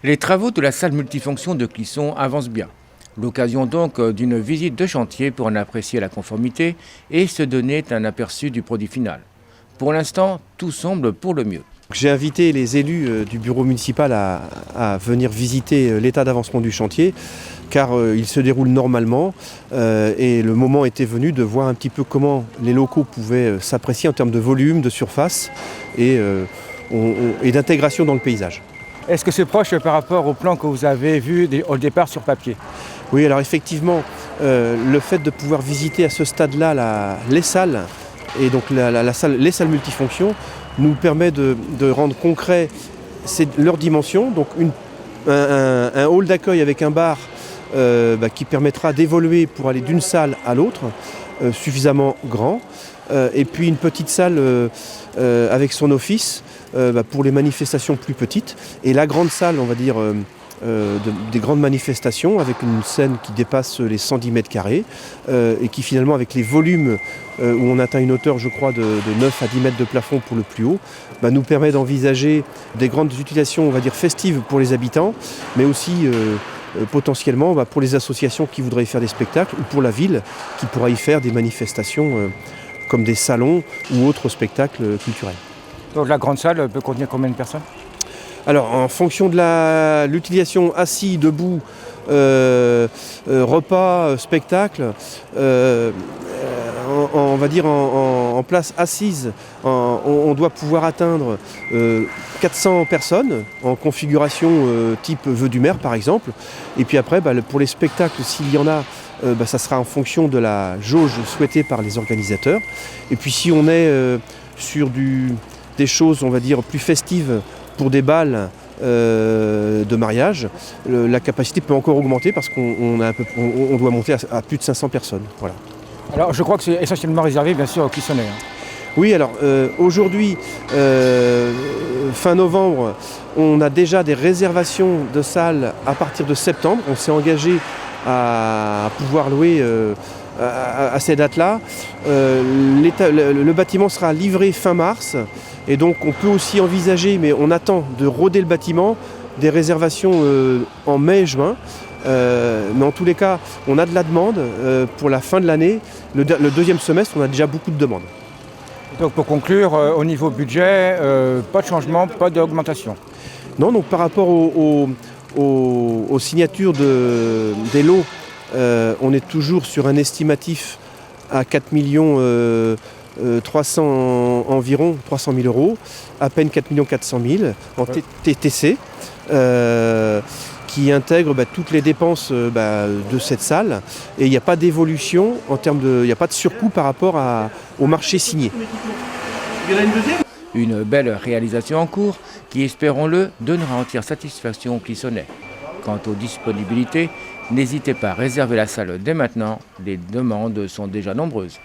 Les travaux de la salle multifonction de Clisson avancent bien. L'occasion donc d'une visite de chantier pour en apprécier la conformité et se donner un aperçu du produit final. Pour l'instant, tout semble pour le mieux. J'ai invité les élus du bureau municipal à venir visiter l'état d'avancement du chantier, car il se déroule normalement et le moment était venu de voir un petit peu comment les locaux pouvaient s'apprécier en termes de volume, de surface et d'intégration dans le paysage. Est-ce que c'est proche par rapport au plan que vous avez vu au départ sur papier? Oui, alors effectivement, le fait de pouvoir visiter à ce stade-là les salles, et donc les salles multifonctions, nous permet de rendre concret leur dimension. Donc un hall d'accueil avec un bar qui permettra d'évoluer pour aller d'une salle à l'autre, suffisamment grand. Et puis une petite salle avec son office pour les manifestations plus petites. Et la grande salle, on va dire, des grandes manifestations avec une scène qui dépasse les 110 mètres carrés et qui finalement, avec les volumes où on atteint une hauteur, je crois, de 9 à 10 mètres de plafond pour le plus haut, nous permet d'envisager des grandes utilisations, on va dire, festives pour les habitants, mais aussi potentiellement pour les associations qui voudraient y faire des spectacles ou pour la ville qui pourra y faire des manifestations comme des salons ou autres spectacles culturels. Donc la grande salle peut contenir combien de personnes? Alors en fonction de l'utilisation assis, debout, repas, spectacle, on va dire en place assise, on doit pouvoir atteindre 400 personnes en configuration type vœu du maire par exemple. Et puis après, pour les spectacles, s'il y en a, ça sera en fonction de la jauge souhaitée par les organisateurs. Et puis si on est sur des choses, on va dire, plus festives pour des bals de mariage, la capacité peut encore augmenter parce qu'on doit monter à plus de 500 personnes. Voilà. Alors je crois que c'est essentiellement réservé bien sûr aux Clissonnais. Oui, alors aujourd'hui, fin novembre, on a déjà des réservations de salles à partir de septembre. On s'est engagé à pouvoir louer à ces dates-là. Le bâtiment sera livré fin mars et donc on peut aussi envisager, mais on attend de roder le bâtiment, des réservations en mai et juin. Mais en tous les cas, on a de la demande pour la fin de l'année. Le deuxième semestre, on a déjà beaucoup de demandes. Donc pour conclure, au niveau budget, pas de changement, pas d'augmentation? Non, donc par rapport aux signatures des lots, on est toujours sur un estimatif à 4 300 environ, 300 000 euros, à peine 4 400 000 en TTC, qui intègre toutes les dépenses de cette salle. Et il n'y a pas d'évolution il n'y a pas de surcoût par rapport au marché signé. Une belle réalisation en cours qui, espérons-le, donnera entière satisfaction aux Clissonnais. Quant aux disponibilités, n'hésitez pas à réserver la salle dès maintenant, les demandes sont déjà nombreuses.